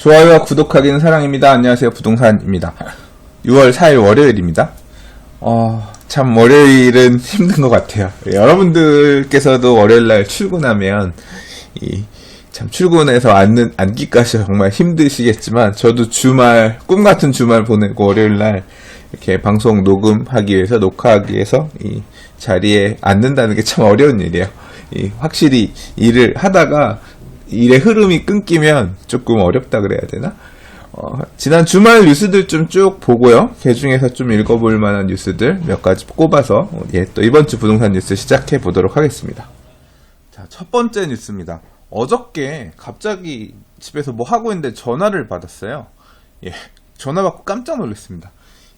좋아요와 구독하기는 사랑입니다. 안녕하세요. 부동산입니다. 6월 4일 월요일입니다. 참 월요일은 힘든 것 같아요. 여러분들께서도 월요일날 출근하면 참 출근해서 앉기까지 정말 힘드시겠지만 저도 주말 꿈같은 주말 보내고 월요일날 이렇게 방송 녹음하기 위해서 녹화하기 위해서 이 자리에 앉는다는 게 참 어려운 일이에요. 확실히 일을 하다가 일의 흐름이 끊기면 조금 어렵다 그래야 되나? 지난 주말 뉴스들 좀 쭉 보고요. 그 중에서 좀 읽어볼 만한 뉴스들 몇 가지 꼽아서 또 이번 주 부동산 뉴스 시작해 보도록 하겠습니다. 자, 첫 번째 뉴스입니다. 어저께 갑자기 집에서 뭐 하고 있는데 전화를 받았어요. 전화 받고 깜짝 놀랐습니다.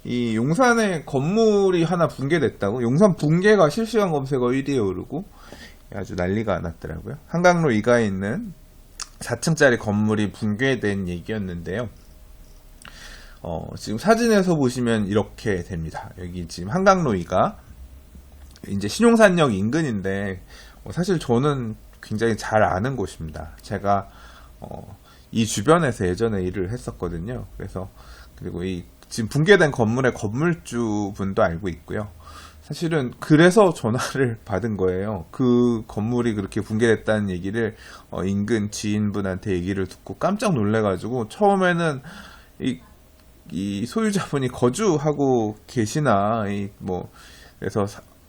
이 용산에 건물이 하나 붕괴됐다고? 용산 붕괴가 실시간 검색어 1위에 오르고 아주 난리가 났더라고요. 한강로 2가에 있는 4층짜리 건물이 붕괴된 얘기였는데요. 지금 사진에서 보시면 이렇게 됩니다. 여기 지금 한강로 2가 이제 신용산역 인근인데 사실 저는 굉장히 잘 아는 곳입니다. 제가 이 주변에서 예전에 일을 했었거든요. 그리고 이 지금 붕괴된 건물의 건물주 분도 알고 있고요. 사실은 그래서 전화를 받은 거예요. 그 건물이 그렇게 붕괴됐다는 얘기를 인근 지인분한테 얘기를 듣고 깜짝 놀래가지고 처음에는 이 소유자분이 거주하고 계시나 그래서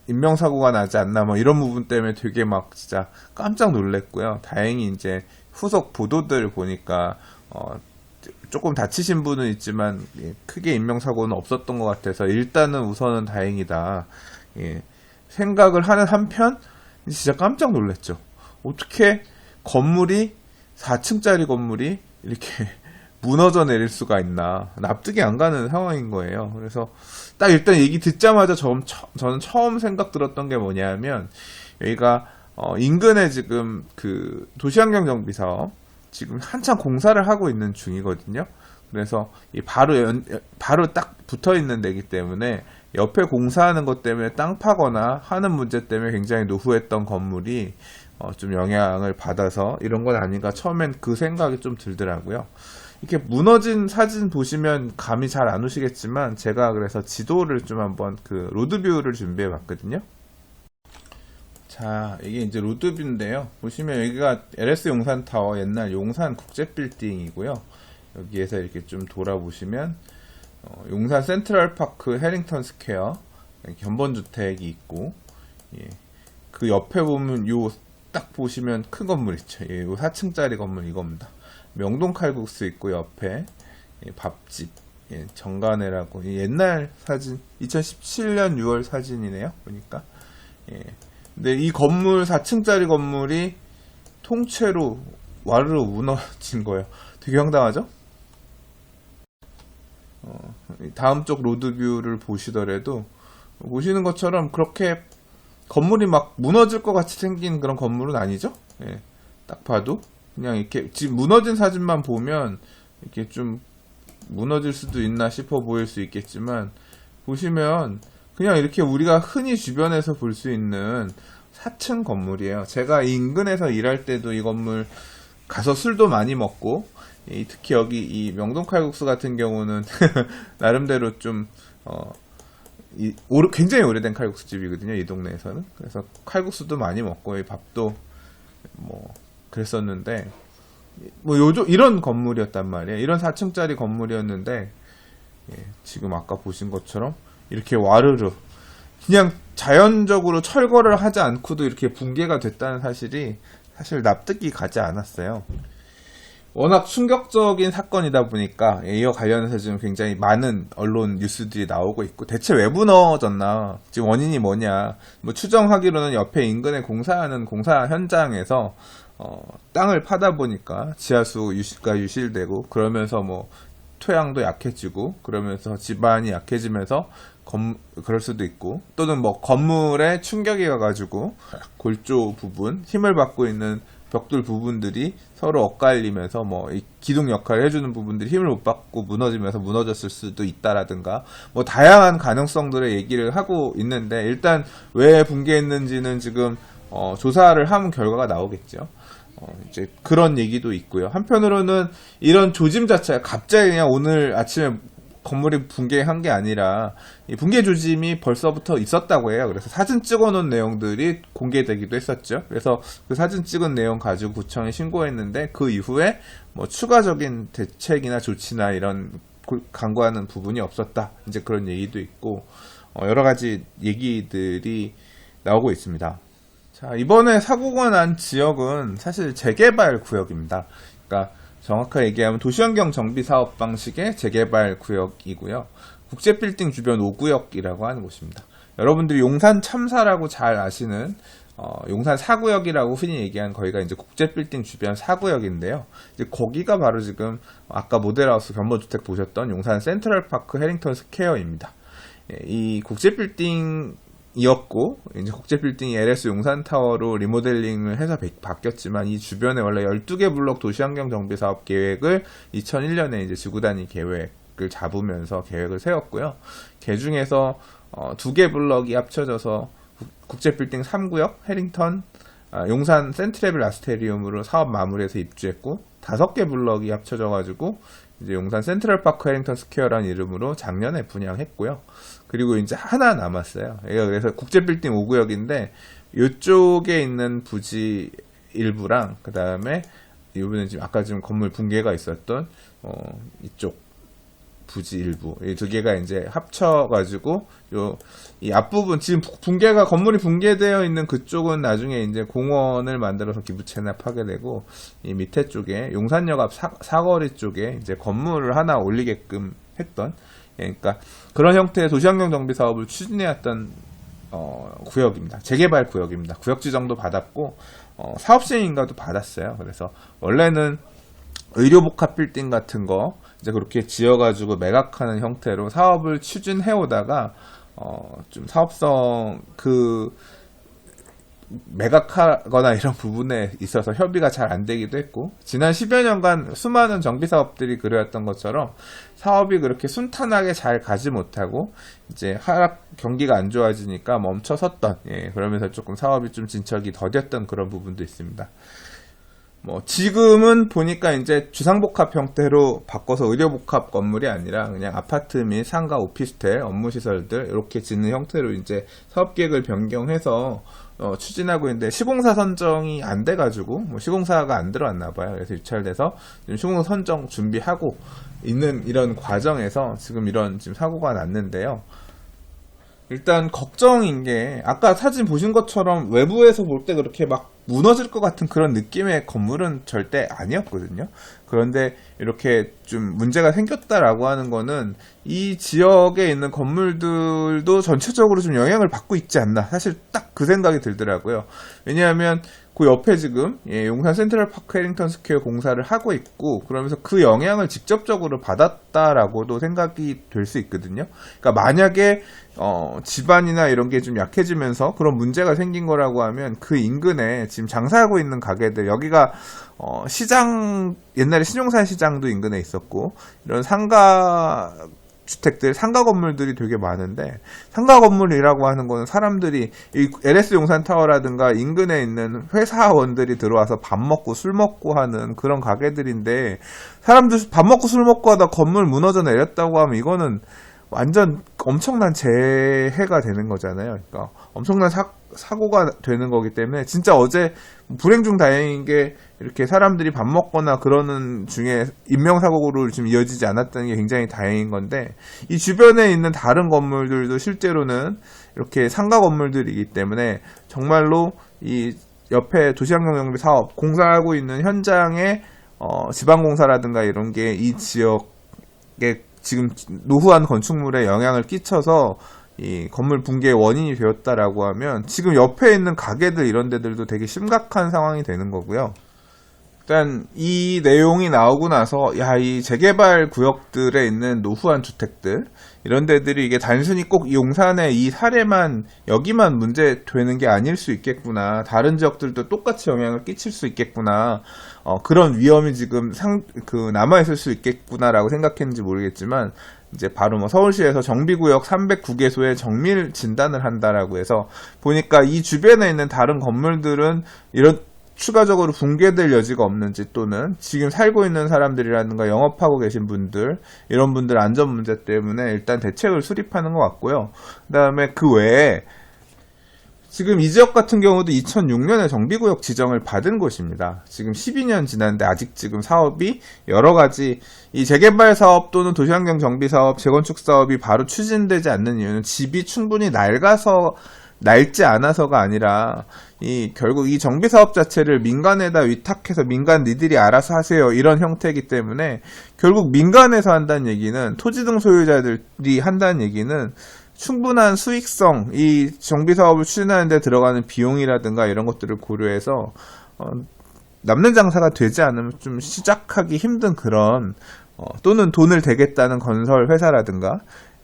인명사고가 나지 않나 이런 부분 때문에 되게 막 진짜 깜짝 놀랐고요. 다행히 이제 후속 보도들 보니까 조금 다치신 분은 있지만 크게 인명사고는 없었던 것 같아서 일단은 우선은 다행이다 생각을 하는 한편 진짜 깜짝 놀랐죠. 어떻게 건물이 4층짜리 건물이 이렇게 무너져 내릴 수가 있나 납득이 안 가는 상황인 거예요. 그래서 딱 일단 얘기 듣자마자 저는 처음 생각 들었던 게 뭐냐면 여기가 인근에 지금 그 도시환경정비사업 지금 한참 공사를 하고 있는 중이거든요. 그래서 바로 딱 붙어 있는 데기 때문에 옆에 공사하는 것 때문에 땅 파거나 하는 문제 때문에 굉장히 노후했던 건물이 좀 영향을 받아서 이런 건 아닌가 처음엔 그 생각이 좀 들더라고요. 이렇게 무너진 사진 보시면 감이 잘 안 오시겠지만 제가 그래서 지도를 좀 한번 그 로드뷰를 준비해 봤거든요. 자, 이게 이제 로드뷰인데요. 보시면 여기가 LS 용산타워 옛날 용산 국제빌딩이고요. 여기에서 이렇게 좀 돌아보시면 용산 센트럴파크 해링턴 스퀘어 견본주택이 있고 그 옆에 보면 요 딱 보시면 큰 건물 있죠. 요 4층짜리 건물 이겁니다. 명동 칼국수 있고 옆에 밥집 정간회라고 옛날 사진 2017년 6월 사진이네요. 보니까 근데 이 건물 4층짜리 건물이 통째로 와르르 무너진 거예요. 되게 황당하죠? 다음 쪽 로드뷰를 보시더라도 보시는 것처럼 그렇게 건물이 막 무너질 것 같이 생긴 그런 건물은 아니죠? 딱 봐도 그냥 이렇게 지금 무너진 사진만 보면 이렇게 좀 무너질 수도 있나 싶어 보일 수 있겠지만 보시면 그냥 이렇게 우리가 흔히 주변에서 볼 수 있는 4층 건물이에요. 제가 이 인근에서 일할 때도 이 건물 가서 술도 많이 먹고 특히 여기 이 명동 칼국수 같은 경우는 나름대로 좀 굉장히 오래된 칼국수 집이거든요. 이 동네에서는. 그래서 칼국수도 많이 먹고 밥도 그랬었는데 이런 건물이었단 말이에요. 이런 4층짜리 건물이었는데 지금 아까 보신 것처럼 이렇게 와르르 그냥 자연적으로 철거를 하지 않고도 이렇게 붕괴가 됐다는 사실이 사실 납득이 가지 않았어요. 워낙 충격적인 사건이다 보니까 이와 관련해서 지금 굉장히 많은 언론 뉴스들이 나오고 있고 대체 왜 무너졌나 지금 원인이 뭐냐 추정하기로는 옆에 인근에 공사하는 공사 현장에서 땅을 파다 보니까 지하수가 유실되고 그러면서 토양도 약해지고 그러면서 집안이 약해지면서 그럴 수도 있고 또는 건물에 충격이 가가지고 골조 부분 힘을 받고 있는 벽돌 부분들이 서로 엇갈리면서 이 기둥 역할을 해주는 부분들이 힘을 못 받고 무너지면서 무너졌을 수도 있다라든가 다양한 가능성들의 얘기를 하고 있는데 일단 왜 붕괴했는지는 지금 조사를 하면 결과가 나오겠죠. 이제 그런 얘기도 있고요. 한편으로는 이런 조짐 자체가 갑자기 그냥 오늘 아침에 건물이 붕괴한 게 아니라 이 붕괴 조짐이 벌써부터 있었다고 해요. 그래서 사진 찍어놓은 내용들이 공개되기도 했었죠. 그래서 그 사진 찍은 내용 가지고 구청에 신고했는데 그 이후에 뭐 추가적인 대책이나 조치나 이런 강구하는 부분이 없었다. 이제 그런 얘기도 있고 여러 가지 얘기들이 나오고 있습니다. 자, 이번에 사고가 난 지역은 사실 재개발 구역입니다. 그러니까 정확하게 얘기하면 도시환경 정비 사업 방식의 재개발 구역이고요. 국제빌딩 주변 5구역이라고 하는 곳입니다. 여러분들이 용산 참사라고 잘 아시는 용산 4구역이라고 흔히 얘기하는 거기가 이제 국제빌딩 주변 4구역인데요. 이제 거기가 바로 지금 아까 모델하우스 견본주택 보셨던 용산 센트럴파크 해링턴 스퀘어입니다. 이 국제빌딩이었고 이제 국제빌딩이 LS 용산타워로 리모델링을 해서 바뀌었지만 이 주변에 원래 12개 블록 도시환경 정비 사업 계획을 2001년에 이제 지구단위 계획을 잡으면서 계획을 세웠고요. 그 중에서 2개 블럭이 합쳐져서 국제빌딩 3구역 해링턴 용산 센트레빌 아스테리움으로 사업 마무리해서 입주했고 5개 블럭이 합쳐져가지고 이제 용산 센트럴파크 해링턴 스퀘어라는 이름으로 작년에 분양했고요. 그리고 이제 하나 남았어요. 그래서 국제빌딩 5구역인데 이쪽에 있는 부지 일부랑 그 다음에 이번에 지금 아까 지금 건물 붕괴가 있었던 이쪽 부지 일부 이 두 개가 이제 합쳐가지고 이 앞부분 지금 건물이 붕괴되어 있는 그쪽은 나중에 이제 공원을 만들어서 기부 체납하게 되고 이 밑에 쪽에 용산역 앞 사거리 쪽에 이제 건물을 하나 올리게끔 했던 그러니까 그런 형태의 도시환경 정비 사업을 추진해왔던 구역입니다. 재개발 구역입니다. 구역 지정도 받았고 사업 시행인가도 받았어요. 그래서 원래는 의료복합 빌딩 같은 거 이제 그렇게 지어가지고 매각하는 형태로 사업을 추진해오다가 좀 사업성 매각하거나 이런 부분에 있어서 협의가 잘 안 되기도 했고 지난 10여 년간 수많은 정비 사업들이 그래왔던 것처럼 사업이 그렇게 순탄하게 잘 가지 못하고 이제 경기가 안 좋아지니까 멈춰섰던 그러면서 조금 사업이 좀 진척이 더뎠던 그런 부분도 있습니다. 지금은 보니까 이제 주상복합 형태로 바꿔서 의료복합 건물이 아니라 그냥 아파트 및 상가 오피스텔 업무시설들 이렇게 짓는 형태로 이제 사업계획을 변경해서 추진하고 있는데 시공사 선정이 안 돼가지고 시공사가 안 들어왔나 봐요. 그래서 유찰돼서 지금 시공사 선정 준비하고 있는 이런 과정에서 지금 이런 지금 사고가 났는데요. 일단 걱정인 게 아까 사진 보신 것처럼 외부에서 볼 때 그렇게 막 무너질 것 같은 그런 느낌의 건물은 절대 아니었거든요. 그런데 이렇게 좀 문제가 생겼다라고 하는 거는 이 지역에 있는 건물들도 전체적으로 좀 영향을 받고 있지 않나 사실 딱 그 생각이 들더라고요. 왜냐하면 그 옆에 지금 용산 센트럴파크 해링턴 스퀘어 공사를 하고 있고 그러면서 그 영향을 직접적으로 받았다라고도 생각이 될 수 있거든요. 그러니까 만약에 집안이나 이런 게 좀 약해지면서 그런 문제가 생긴 거라고 하면 그 인근에 지금 장사하고 있는 가게들 여기가 시장 옛날에 신용산 시장도 인근에 있었고 이런 상가 주택들, 상가 건물들이 되게 많은데 상가 건물이라고 하는 거는 사람들이 이 LS 용산타워라든가 인근에 있는 회사원들이 들어와서 밥 먹고 술 먹고 하는 그런 가게들인데 사람들 밥 먹고 술 먹고 하다 건물 무너져 내렸다고 하면 이거는 완전 엄청난 재해가 되는 거잖아요. 그러니까 엄청난 사고가 되는 거기 때문에 진짜 어제 불행 중 다행인 게 이렇게 사람들이 밥 먹거나 그러는 중에 인명사고로 지금 이어지지 않았다는 게 굉장히 다행인 건데 이 주변에 있는 다른 건물들도 실제로는 이렇게 상가 건물들이기 때문에 정말로 이 옆에 도시환경정비 사업 공사하고 있는 현장에 지방공사라든가 이런 게 이 지역에 지금 노후한 건축물에 영향을 끼쳐서 이 건물 붕괴의 원인이 되었다라고 하면 지금 옆에 있는 가게들 이런 데들도 되게 심각한 상황이 되는 거고요. 일단 이 내용이 나오고 나서 이 재개발 구역들에 있는 노후한 주택들 이런 데들이 이게 단순히 꼭 용산의 이 사례만 여기만 문제 되는 게 아닐 수 있겠구나. 다른 지역들도 똑같이 영향을 끼칠 수 있겠구나. 그런 위험이 지금 남아있을 수 있겠구나라고 생각했는지 모르겠지만 이제 바로 서울시에서 정비구역 309개소에 정밀 진단을 한다라고 해서 보니까 이 주변에 있는 다른 건물들은 추가적으로 붕괴될 여지가 없는지, 또는 지금 살고 있는 사람들이라든가 영업하고 계신 분들, 이런 분들 안전 문제 때문에 일단 대책을 수립하는 것 같고요. 그 다음에 그 외에 지금 이 지역 같은 경우도 2006년에 정비구역 지정을 받은 곳입니다. 지금 12년 지났는데 아직 지금 사업이 여러 가지, 이 재개발 사업 또는 도시환경 정비 사업, 재건축 사업이 바로 추진되지 않는 이유는 집이 충분히 낡지 않아서가 아니라, 결국 이 정비 사업 자체를 민간에다 위탁해서 민간 니들이 알아서 하세요, 이런 형태이기 때문에, 결국 민간에서 한다는 얘기는, 토지 등 소유자들이 한다는 얘기는 충분한 수익성, 이 정비 사업을 추진하는 데 들어가는 비용이라든가 이런 것들을 고려해서 남는 장사가 되지 않으면 좀 시작하기 힘든 그런, 또는 돈을 대겠다는 건설 회사라든가,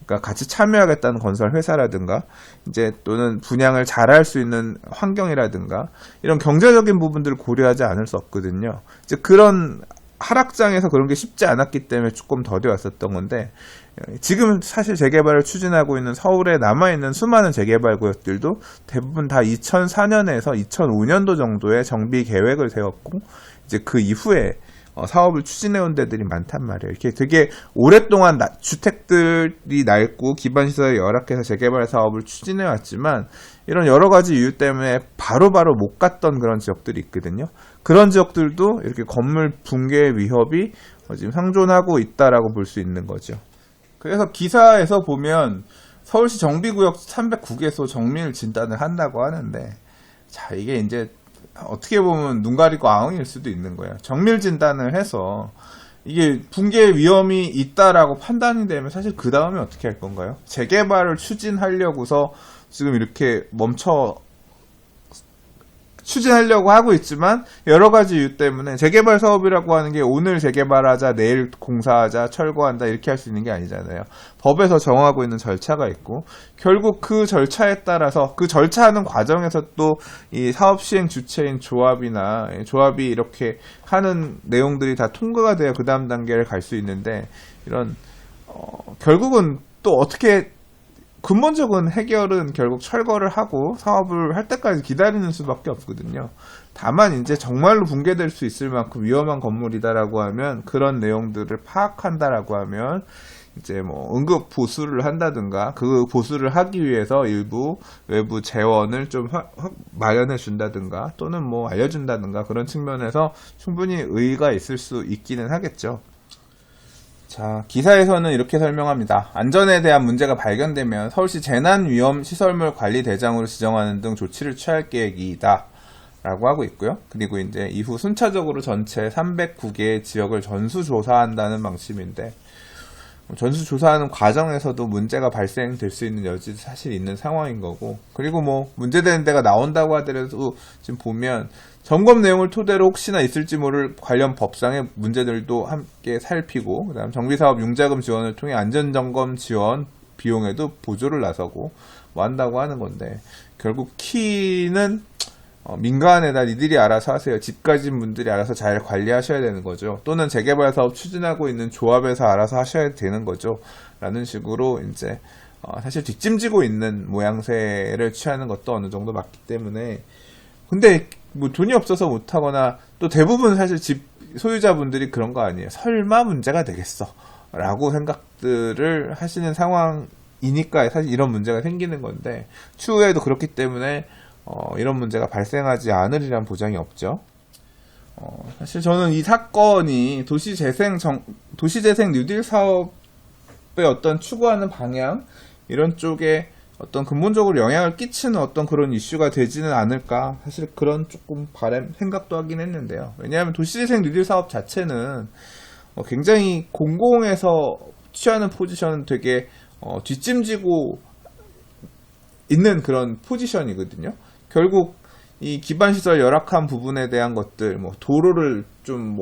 그러니까 같이 참여하겠다는 건설 회사라든가, 이제 또는 분양을 잘할 수 있는 환경이라든가, 이런 경제적인 부분들을 고려하지 않을 수 없거든요. 이제 그런 하락장에서 그런 게 쉽지 않았기 때문에 조금 더뎌왔었던 건데, 지금 사실 재개발을 추진하고 있는 서울에 남아있는 수많은 재개발 구역들도 대부분 다 2004년에서 2005년도 정도의 정비 계획을 세웠고, 이제 그 이후에 사업을 추진해온 데들이 많단 말이에요. 이렇게 되게 오랫동안 주택들이 낡고 기반시설이 열악해서 재개발 사업을 추진해왔지만, 이런 여러 가지 이유 때문에 바로바로 못 갔던 그런 지역들이 있거든요. 그런 지역들도 이렇게 건물 붕괴 위협이 지금 상존하고 있다라고 볼 수 있는 거죠. 그래서 기사에서 보면 서울시 정비구역 309개소 정밀 진단을 한다고 하는데, 자, 이게 이제 어떻게 보면 눈 가리고 아웅일 수도 있는 거예요. 정밀 진단을 해서 이게 붕괴 위험이 있다라고 판단이 되면 사실 그 다음에 어떻게 할 건가요? 재개발을 추진하려고서 지금 이렇게 추진하려고 하고 있지만, 여러 가지 이유 때문에 재개발 사업이라고 하는 게 오늘 재개발하자, 내일 공사하자, 철거한다, 이렇게 할 수 있는 게 아니잖아요. 법에서 정하고 있는 절차가 있고, 결국 그 절차에 따라서, 그 절차하는 과정에서 또 이 사업 시행 주체인 조합이 이렇게 하는 내용들이 다 통과가 돼야 그 다음 단계를 갈 수 있는데, 이런 결국은 또 어떻게, 근본적인 해결은 결국 철거를 하고 사업을 할 때까지 기다리는 수밖에 없거든요. 다만 이제 정말로 붕괴될 수 있을 만큼 위험한 건물이다라고 하면, 그런 내용들을 파악한다라고 하면 이제 뭐 응급 보수를 한다든가, 그 보수를 하기 위해서 일부 외부 재원을 좀 마련해 준다든가, 또는 뭐 알려준다든가, 그런 측면에서 충분히 의의가 있을 수 있기는 하겠죠. 자, 기사에서는 이렇게 설명합니다. 안전에 대한 문제가 발견되면 서울시 재난위험시설물관리대장으로 지정하는 등 조치를 취할 계획이다 라고 하고 있고요. 그리고 이제 이후 순차적으로 전체 309개의 지역을 전수조사한다는 방침인데, 전수조사하는 과정에서도 문제가 발생될 수 있는 여지도 사실 있는 상황인 거고, 그리고 뭐 문제되는 데가 나온다고 하더라도 지금 보면 점검 내용을 토대로 혹시나 있을지 모를 관련 법상의 문제들도 함께 살피고, 그다음 정비사업 융자금 지원을 통해 안전점검 지원 비용에도 보조를 나서고 뭐 한다고 하는 건데, 결국 키는 민간에다 니들이 알아서 하세요, 집 가진 분들이 알아서 잘 관리하셔야 되는 거죠. 또는 재개발 사업 추진하고 있는 조합에서 알아서 하셔야 되는 거죠. 라는 식으로 이제 사실 뒷짐지고 있는 모양새를 취하는 것도 어느 정도 맞기 때문에, 근데 뭐 돈이 없어서 못하거나, 또 대부분 사실 집 소유자분들이 그런 거 아니에요. 설마 문제가 되겠어 라고 생각들을 하시는 상황이니까 사실 이런 문제가 생기는 건데, 추후에도 그렇기 때문에 이런 문제가 발생하지 않으리란 보장이 없죠. 사실 저는 이 사건이 도시재생 뉴딜 사업의 어떤 추구하는 방향, 이런 쪽에 어떤 근본적으로 영향을 끼치는 어떤 그런 이슈가 되지는 않을까, 사실 그런 조금 생각도 하긴 했는데요. 왜냐하면 도시재생 뉴딜 사업 자체는 굉장히 공공에서 취하는 포지션은 되게 뒷짐지고 있는 그런 포지션이거든요. 결국 이 기반시설 열악한 부분에 대한 것들, 뭐 도로를 좀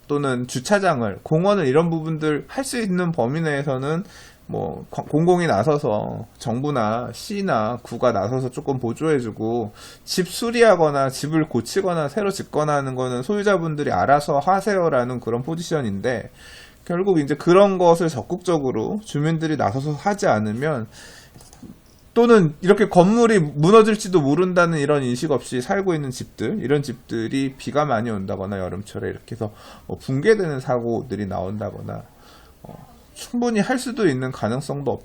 또는 주차장을, 공원을, 이런 부분들 할 수 있는 범위 내에서는 뭐 공공이 나서서, 정부나 시나 구가 나서서 조금 보조해주고, 집 수리하거나 집을 고치거나 새로 짓거나 하는 거는 소유자분들이 알아서 하세요라는 그런 포지션인데, 결국 이제 그런 것을 적극적으로 주민들이 나서서 하지 않으면 또는 이렇게 건물이 무너질지도 모른다는 이런 인식 없이 살고 있는 집들, 이런 집들이 비가 많이 온다거나 여름철에 이렇게 해서 붕괴되는 사고들이 나온다거나 충분히 할 수도 있는 가능성도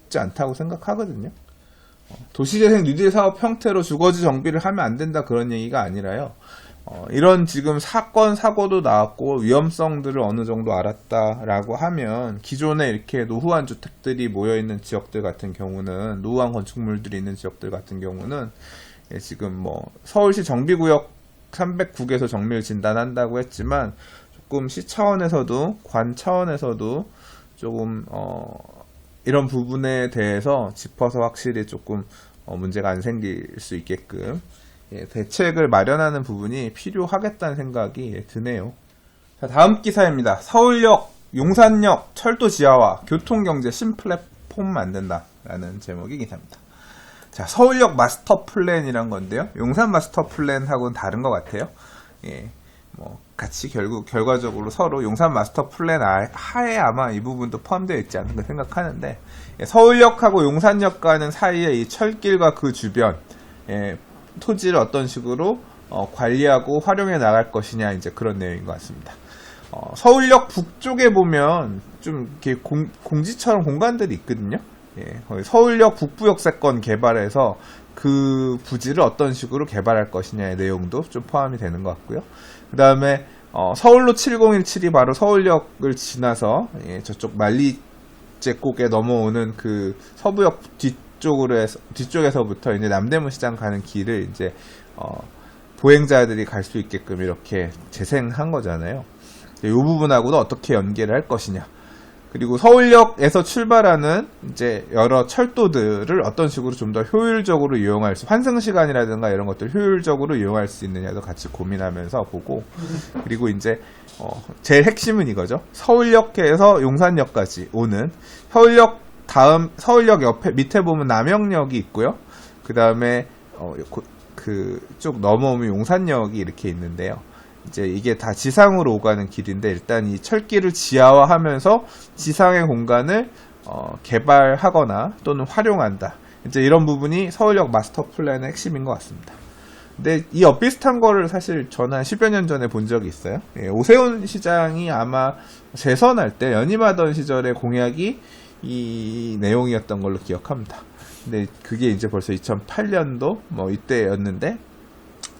없지 않다고 생각하거든요. 도시재생 뉴딜 사업 형태로 주거지 정비를 하면 안 된다 그런 얘기가 아니라요. 이런 지금 사건, 사고도 나왔고 위험성들을 어느 정도 알았다라고 하면 기존에 이렇게 노후한 주택들이 모여있는 지역들 같은 경우는, 노후한 건축물들이 있는 지역들 같은 경우는 지금 뭐 서울시 정비구역 309개소 정밀 진단한다고 했지만 조금 시 차원에서도 관 차원에서도 조금 이런 부분에 대해서 짚어서 확실히 조금 문제가 안 생길 수 있게끔 대책을 마련하는 부분이 필요하겠다는 생각이 드네요. 자, 다음 기사입니다. 서울역, 용산역 철도 지하화, 교통경제 신플랫폼 만든다라는 제목의 기사입니다. 자, 서울역 마스터 플랜이란 건데요. 용산 마스터 플랜하고는 다른 것 같아요. 뭐 같이 결과적으로 서로 용산 마스터 플랜 하에 아마 이 부분도 포함되어 있지 않을까 생각하는데, 서울역하고 용산역 가는 사이에 이 철길과 그 주변 토지를 어떤 식으로 관리하고 활용해 나갈 것이냐, 이제 그런 내용인 것 같습니다. 서울역 북쪽에 보면 좀 이렇게 공지처럼 공간들이 있거든요. 서울역 북부역세권 개발해서 그 부지를 어떤 식으로 개발할 것이냐의 내용도 좀 포함이 되는 것 같고요. 그 다음에 서울로 7017이 바로 서울역을 지나서 저쪽 만리제국에 넘어오는 그 서부역 뒤쪽에서부터 이제 남대문 시장 가는 길을 이제 보행자들이 갈 수 있게끔 이렇게 재생한 거잖아요. 이 부분하고도 어떻게 연계를 할 것이냐. 그리고 서울역에서 출발하는 이제 여러 철도들을 어떤 식으로 좀 더 효율적으로 이용할 수, 환승 시간이라든가 이런 것들 효율적으로 이용할 수 있느냐도 같이 고민하면서 보고, 그리고 이제 제일 핵심은 이거죠. 서울역에서 용산역까지 오는 서울역 다음 서울역 옆에 밑에 보면 남영역이 있고요. 그 다음에 쭉 넘어오면 용산역이 이렇게 있는데요. 이제 이게 다 지상으로 오가는 길인데, 일단 이 철길을 지하화하면서 지상의 공간을 개발하거나 또는 활용한다. 이제 이런 부분이 서울역 마스터 플랜의 핵심인 것 같습니다. 근데 이 엇비슷한 거를 사실 저는 한 10여 년 전에 본 적이 있어요. 오세훈 시장이 아마 재선할 때 연임하던 시절의 공약이 이 내용이었던 걸로 기억합니다. 근데 그게 이제 벌써 2008년도 뭐 이때였는데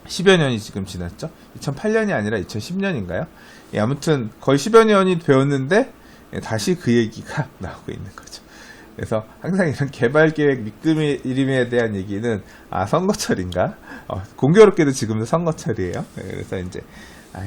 10여 년이 지금 지났죠. 2008년이 아니라 2010년인가요? 아무튼 거의 10여 년이 되었는데 다시 그 얘기가 나오고 있는 거죠. 그래서 항상 이런 개발계획 밑그림에 대한 얘기는 선거철인가? 공교롭게도 지금도 선거철이에요. 그래서 이제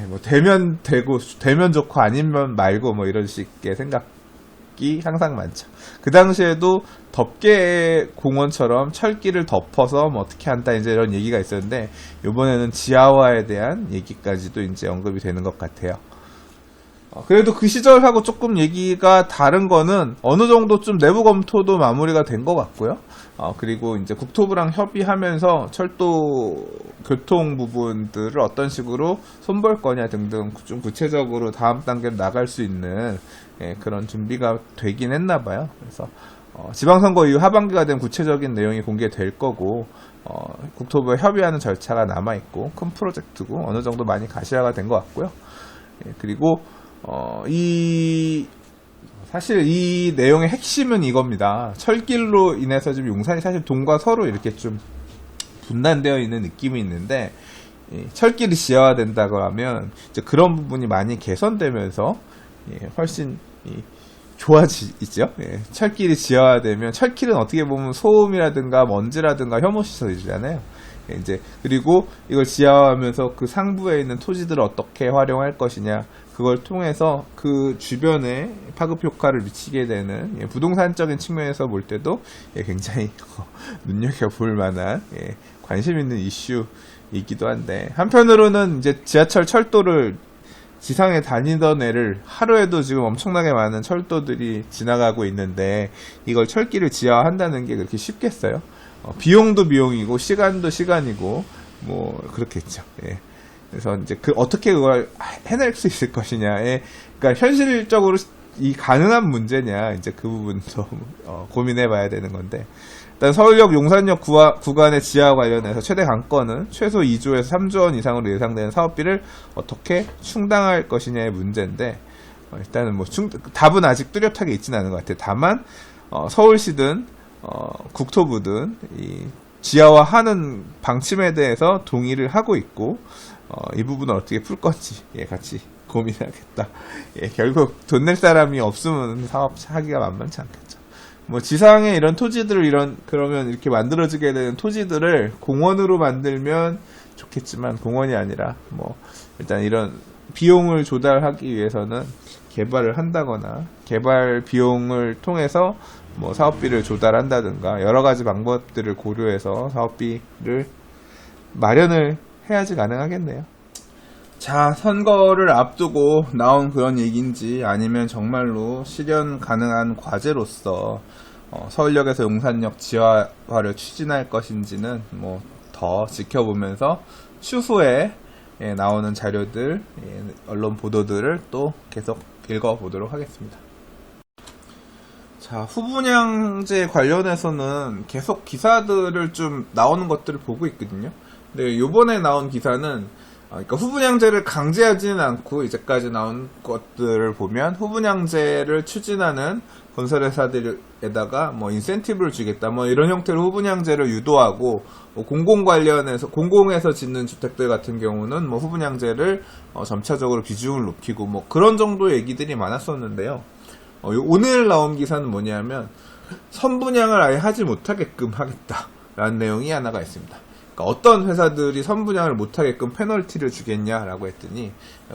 뭐 되면 되고 되면 좋고 아니면 말고 뭐 이런 식의 생각이 항상 많죠. 그 당시에도 덮개 공원처럼 철길을 덮어서 뭐 어떻게 한다 이제 이런 얘기가 있었는데, 이번에는 지하화에 대한 얘기까지도 이제 언급이 되는 것 같아요. 그래도 그 시절하고 조금 얘기가 다른 거는 어느 정도 좀 내부 검토도 마무리가 된 것 같고요. 그리고 이제 국토부랑 협의하면서 철도 교통 부분들을 어떤 식으로 손볼 거냐 등등 좀 구체적으로 다음 단계로 나갈 수 있는 그런 준비가 되긴 했나 봐요. 그래서 지방선거 이후 하반기가 된 구체적인 내용이 공개될 거고, 국토부와 협의하는 절차가 남아있고 큰 프로젝트고 어느 정도 많이 가시화가 된 것 같고요. 그리고 사실 이 내용의 핵심은 이겁니다. 철길로 인해서 지금 용산이 사실 동과 서로 이렇게 좀 분단되어 있는 느낌이 있는데, 철길이 지하화된다고 하면 이제 그런 부분이 많이 개선되면서 훨씬 좋아지죠. 철길이 지하화되면, 철길은 어떻게 보면 소음이라든가 먼지라든가 혐오 시설이잖아요. 이제 그리고 이걸 지하화하면서 그 상부에 있는 토지들을 어떻게 활용할 것이냐, 그걸 통해서 그 주변에 파급 효과를 미치게 되는 부동산적인 측면에서 볼 때도 굉장히 눈여겨볼 만한 관심 있는 이슈이기도 한데, 한편으로는 이제 지하철 철도를 지상에 다니던 애를 하루에도 지금 엄청나게 많은 철도들이 지나가고 있는데 이걸 철길을 지하화한다는 게 그렇게 쉽겠어요? 비용도 비용이고 시간도 시간이고 뭐 그렇겠죠. 그래서 이제 어떻게 그걸 해낼 수 있을 것이냐에, 그러니까 현실적으로 이 가능한 문제냐, 이제 그 부분도 고민해봐야 되는 건데, 일단 서울역 용산역 구간의 지하 관련해서 최대 강건은 최소 2조에서 3조 원 이상으로 예상되는 사업비를 어떻게 충당할 것이냐의 문제인데, 일단은 뭐 답은 아직 뚜렷하게 있지는 않은 것 같아요. 다만 서울시든 국토부든 이 지하화하는 방침에 대해서 동의를 하고 있고, 이 부분을 어떻게 풀 건지 같이 고민해야겠다. 결국 돈 낼 사람이 없으면 사업하기가 만만치 않겠죠. 뭐 지상에 이런 토지들을 그러면 이렇게 만들어지게 되는 토지들을 공원으로 만들면 좋겠지만, 공원이 아니라 뭐 일단 이런 비용을 조달하기 위해서는 개발을 한다거나 개발 비용을 통해서 뭐 사업비를 조달한다든가 여러 가지 방법들을 고려해서 사업비를 마련을 해야지 가능하겠네요. 자, 선거를 앞두고 나온 그런 얘기인지 아니면 정말로 실현 가능한 과제로서 서울역에서 용산역 지하화를 추진할 것인지는 뭐 더 지켜보면서 추후에 나오는 자료들, 언론 보도들을 또 계속 읽어보도록 하겠습니다. 자, 후분양제 관련해서는 계속 기사들을 좀 나오는 것들을 보고 있거든요. 근데 요번에 나온 기사는 그러니까 후분양제를 강제하지는 않고 이제까지 나온 것들을 보면 후분양제를 추진하는 건설회사들에다가 뭐 인센티브를 주겠다, 뭐 이런 형태로 후분양제를 유도하고, 뭐 공공에서 짓는 주택들 같은 경우는 뭐 후분양제를 점차적으로 비중을 높이고 뭐 그런 정도의 얘기들이 많았었는데요. 오늘 나온 기사는 뭐냐면 선분양을 아예 하지 못하게끔 하겠다라는 내용이 하나가 있습니다. 그러니까 어떤 회사들이 선분양을 못하게끔 페널티를 주겠냐라고 했더니,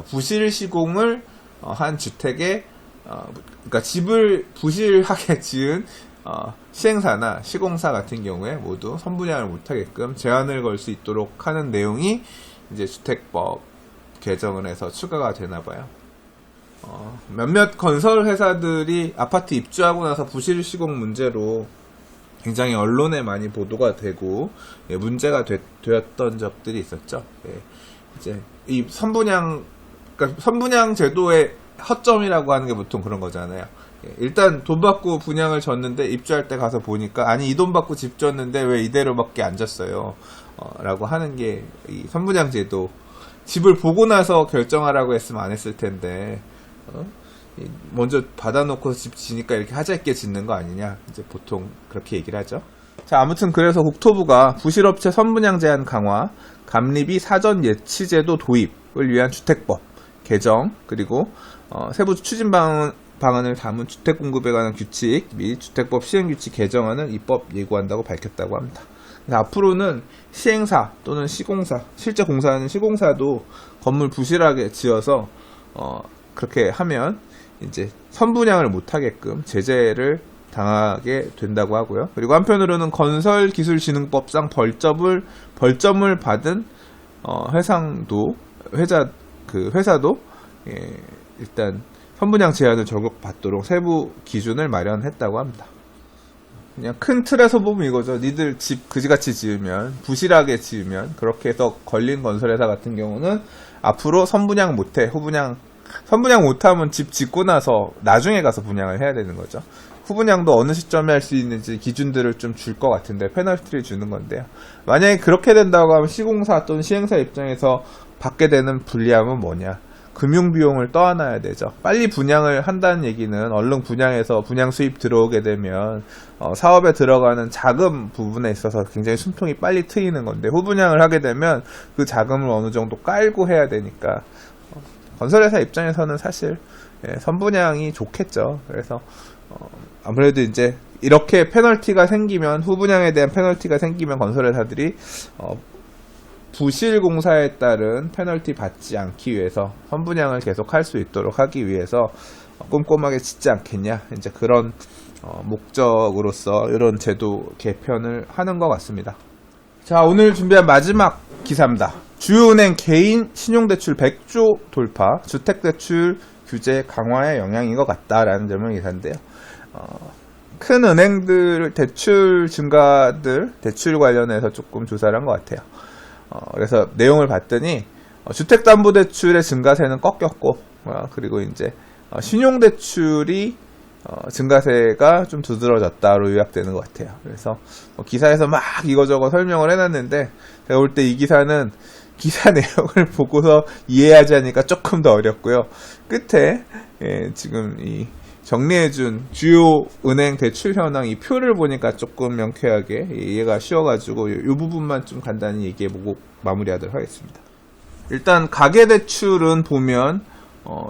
부실 시공을 한 주택에 그러니까 집을 부실하게 지은 시행사나 시공사 같은 경우에 모두 선분양을 못하게끔 제한을 걸 수 있도록 하는 내용이 이제 주택법 개정을 해서 추가가 되나봐요. 몇몇 건설 회사들이 아파트 입주하고 나서 부실 시공 문제로 굉장히 언론에 많이 보도가 되고 문제가 되었던 적들이 있었죠. 이제 이 그러니까 선분양 제도의 허점이라고 하는 게 보통 그런 거잖아요. 일단 돈 받고 분양을 줬는데 입주할 때 가서 보니까, 아니 이 돈 받고 집 줬는데 왜 이대로밖에 안 줬어요? 라고 하는 게 이 선분양 제도. 집을 보고 나서 결정하라고 했으면 안 했을 텐데, 먼저 받아놓고 집 지니까 이렇게 하자있게 짓는 거 아니냐, 이제 보통 그렇게 얘기를 하죠. 자, 아무튼 그래서 국토부가 부실업체 선분양 제한 강화, 감리비 사전 예치제도 도입을 위한 주택법 개정, 그리고 세부 추진 방안을 담은 주택 공급에 관한 규칙 및 주택법 시행규칙 개정안을 입법 예고한다고 밝혔다고 합니다. 앞으로는 시행사 또는 시공사, 실제 공사하는 시공사도 건물 부실하게 지어서 그렇게 하면 이제 선분양을 못하게끔 제재를 당하게 된다고 하고요. 그리고 한편으로는 건설기술진흥법상 벌점을 받은 회사도 일단 선분양 제한을 적용받도록 세부 기준을 마련했다고 합니다. 그냥 큰 틀에서 보면 이거죠. 니들 집 그지같이 지으면, 부실하게 지으면, 그렇게 해서 걸린 건설회사 같은 경우는 앞으로 선분양 못해. 선분양 못하면 집 짓고 나서 나중에 가서 분양을 해야 되는 거죠. 후분양도 어느 시점에 할 수 있는지 기준들을 좀 줄 것 같은데, 페널티를 주는 건데요. 만약에 그렇게 된다고 하면 시공사 또는 시행사 입장에서 받게 되는 불리함은 뭐냐? 금융비용을 떠안아야 되죠. 빨리 분양을 한다는 얘기는 얼른 분양해서 분양 수입 들어오게 되면 사업에 들어가는 자금 부분에 있어서 굉장히 숨통이 빨리 트이는 건데, 후분양을 하게 되면 그 자금을 어느 정도 깔고 해야 되니까 건설회사 입장에서는 사실 선분양이 좋겠죠. 그래서 아무래도 이제 이렇게 페널티가 생기면, 후분양에 대한 페널티가 생기면 건설회사들이 부실 공사에 따른 페널티 받지 않기 위해서 선분양을 계속 할 수 있도록 하기 위해서 꼼꼼하게 짓지 않겠냐, 이제 그런 목적으로서 이런 제도 개편을 하는 것 같습니다. 자, 오늘 준비한 마지막 기사입니다. 주요은행 개인 신용대출 100조 돌파, 주택대출 규제 강화의 영향인 것 같다라는 제목의 기사인데요. 큰 은행들 대출 대출 관련해서 조금 조사를 한 것 같아요. 그래서 내용을 봤더니 주택담보대출의 증가세는 꺾였고, 그리고 이제 신용대출이 증가세가 좀 두드러졌다로 요약되는 것 같아요. 그래서 기사에서 막 이거저거 설명을 해놨는데 제가 볼 때 이 기사는 기사 내용을 보고서 이해하지 않으니까 조금 더 어렵고요. 끝에 지금 이 정리해준 주요 은행 대출 현황 이 표를 보니까 조금 명쾌하게 이해가 쉬워가지고 이 부분만 좀 간단히 얘기해보고 마무리하도록 하겠습니다. 일단 가계대출은 보면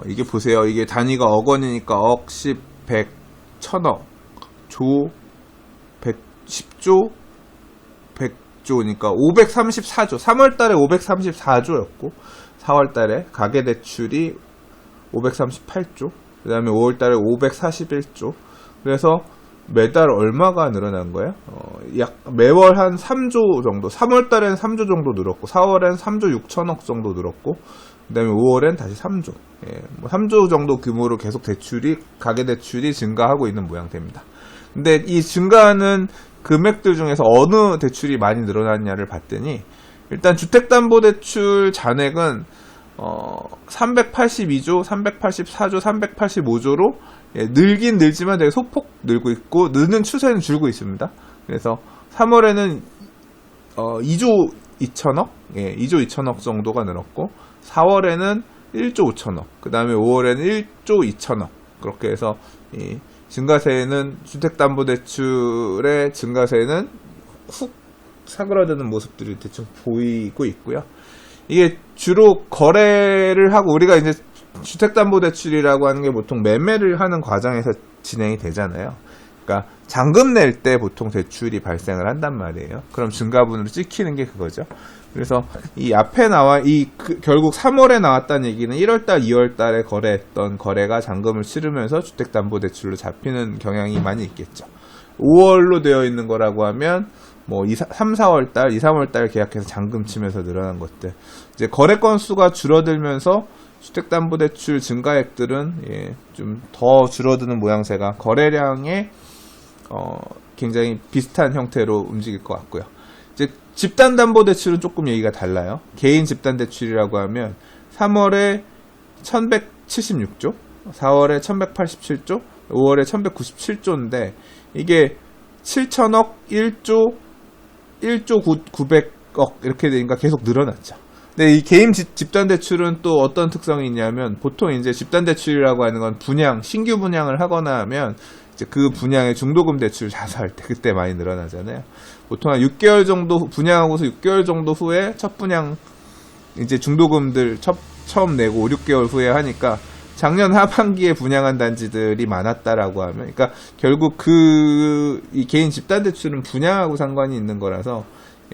이게 보세요. 이게 단위가 억 원이니까 억, 10, 100, 1000억, 조, 10조, 100조니까 534조. 3월달에 534조였고 4월달에 가계대출이 538조. 그 다음에 5월달에 541조. 그래서 매달 얼마가 늘어난 거예요? 약 매월 한 3조 정도. 3월달엔 3조 정도 늘었고 4월엔 3조 6천억 정도 늘었고 그 다음에 5월엔 다시 3조. 3조 정도 규모로 계속 가계대출이 증가하고 있는 모양새입니다. 근데 이 증가하는 금액들 중에서 어느 대출이 많이 늘어났냐를 봤더니 일단 주택담보대출 잔액은 382조, 384조, 385조로 늘긴 늘지만 되게 소폭 늘고 있고 느는 추세는 줄고 있습니다. 그래서 3월에는 2조 2천억, 2조 2천억 정도가 늘었고 4월에는 1조 5천억, 그 다음에 5월에는 1조 2천억. 그렇게 해서 이 증가세는 주택담보대출의 증가세는 훅 사그라드는 모습들이 대충 보이고 있고요. 이게 주로 거래를 하고 우리가 이제 주택담보대출이라고 하는 게 보통 매매를 하는 과정에서 진행이 되잖아요. 그러니까 잔금 낼 때 보통 대출이 발생을 한단 말이에요. 그럼 증가분으로 찍히는 게 그거죠. 그래서 이 앞에 결국 3월에 나왔다는 얘기는 1월달, 2월달에 거래했던 거래가 잔금을 치르면서 주택담보대출로 잡히는 경향이 많이 있겠죠. 5월로 되어 있는 거라고 하면 3, 4월달, 2, 3월달 계약해서 잔금 치면서 늘어난 것들. 이제 거래 건수가 줄어들면서 주택담보대출 증가액들은 좀 더 줄어드는 모양새가 거래량에 굉장히 비슷한 형태로 움직일 것 같고요. 이제 집단담보대출은 조금 얘기가 달라요. 개인 집단대출이라고 하면 3월에 1176조, 4월에 1187조, 5월에 1197조인데 이게 7천억, 1조 900억 이렇게 되니까 계속 늘어났죠. 근데 이 개인 집단대출은 또 어떤 특성이 있냐면 보통 이제 집단대출이라고 하는 건 신규 분양을 하거나 하면 이제 그 분양의 중도금 대출 자수할 때 그때 많이 늘어나잖아요. 보통 한 6개월 정도 분양하고서 6개월 정도 후에 첫 분양 이제 중도금들 처음 내고 5, 6개월 후에 하니까 작년 하반기에 분양한 단지들이 많았다라고 하면 그러니까 결국 이 개인 집단대출은 분양하고 상관이 있는 거라서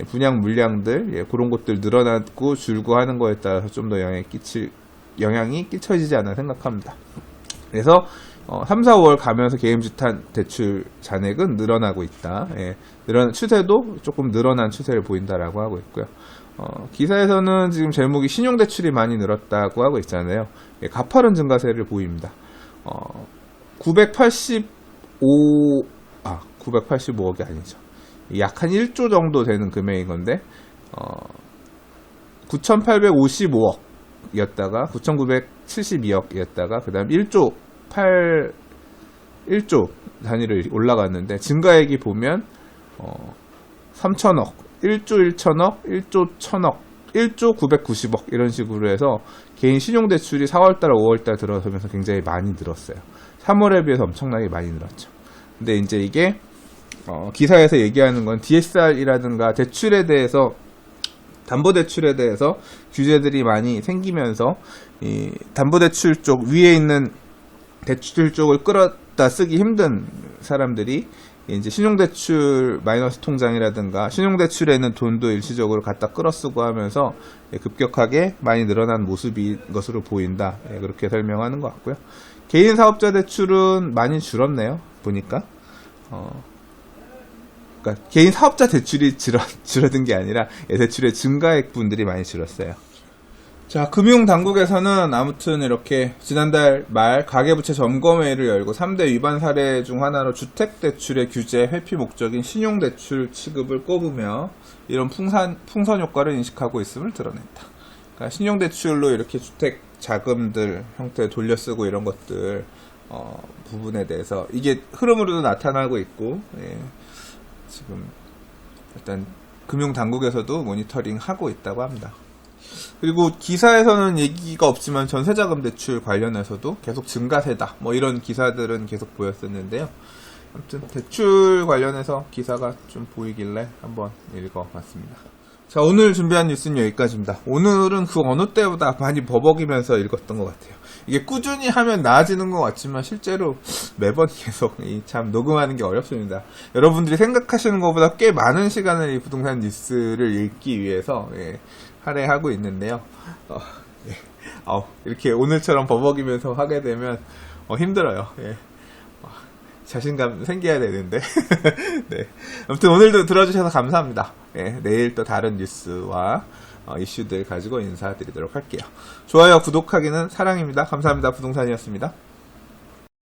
분양 물량들 그런 것들 늘어나고 줄고 하는 거에 따라서 좀 더 영향이 끼쳐지지 않나 생각합니다. 그래서 3, 4월 가면서 개인 집단대출 잔액은 늘어나고 있다. 추세도 조금 늘어난 추세를 보인다라고 하고 있고요. 기사에서는 지금 제목이 신용대출이 많이 늘었다고 하고 있잖아요. 가파른 증가세를 보입니다. 985억이 아니죠. 약 한 1조 정도 되는 금액인 건데 9,855억이었다가 9,972억이었다가 그 다음 1조 단위로 올라갔는데 증가액이 보면 3천억, 1조 1천억, 1조 1천억, 1조 990억 이런 식으로 해서 개인 신용대출이 4월달, 5월달 들어서면서 굉장히 많이 늘었어요. 3월에 비해서 엄청나게 많이 늘었죠. 근데 이제 이게 기사에서 얘기하는 건 DSR이라든가 대출에 대해서 담보대출에 대해서 규제들이 많이 생기면서 이 담보대출 쪽 위에 있는 대출 쪽을 끌어다 쓰기 힘든 사람들이 이제 신용대출 마이너스 통장이라든가 신용대출에 있는 돈도 일시적으로 갖다 끌어쓰고 하면서 급격하게 많이 늘어난 모습인 것으로 보인다. 그렇게 설명하는 것 같고요. 개인 사업자 대출은 많이 줄었네요. 보니까. 그러니까 개인 사업자 대출이 줄어든 게 아니라 대출의 증가액 분들이 많이 줄었어요. 자, 금융당국에서는 아무튼 이렇게 지난달 말 가계부채 점검회의를 열고 3대 위반 사례 중 하나로 주택대출의 규제 회피 목적인 신용대출 취급을 꼽으며 이런 풍선 효과를 인식하고 있음을 드러냈다. 그러니까 신용대출로 이렇게 주택 자금들 형태 돌려쓰고 이런 것들 부분에 대해서 이게 흐름으로도 나타나고 있고, 예, 지금 일단 금융당국에서도 모니터링 하고 있다고 합니다. 그리고 기사에서는 얘기가 없지만 전세자금 대출 관련해서도 계속 증가세다, 뭐 이런 기사들은 계속 보였었는데요. 아무튼 대출 관련해서 기사가 좀 보이길래 한번 읽어봤습니다. 자, 오늘 준비한 뉴스는 여기까지입니다. 오늘은 그 어느 때보다 많이 버벅이면서 읽었던 것 같아요. 이게 꾸준히 하면 나아지는 것 같지만 실제로 매번 계속 참 녹음하는 게 어렵습니다. 여러분들이 생각하시는 것보다 꽤 많은 시간을 이 부동산 뉴스를 읽기 위해서, 예, 할애하고 있는데요. 예. 이렇게 오늘처럼 버벅이면서 하게 되면 힘들어요. 예. 자신감 생겨야 되는데. 네. 아무튼 오늘도 들어주셔서 감사합니다. 예, 내일 또 다른 뉴스와 이슈들 가지고 인사드리도록 할게요. 좋아요, 구독하기는 사랑입니다. 감사합니다. 부동산이었습니다.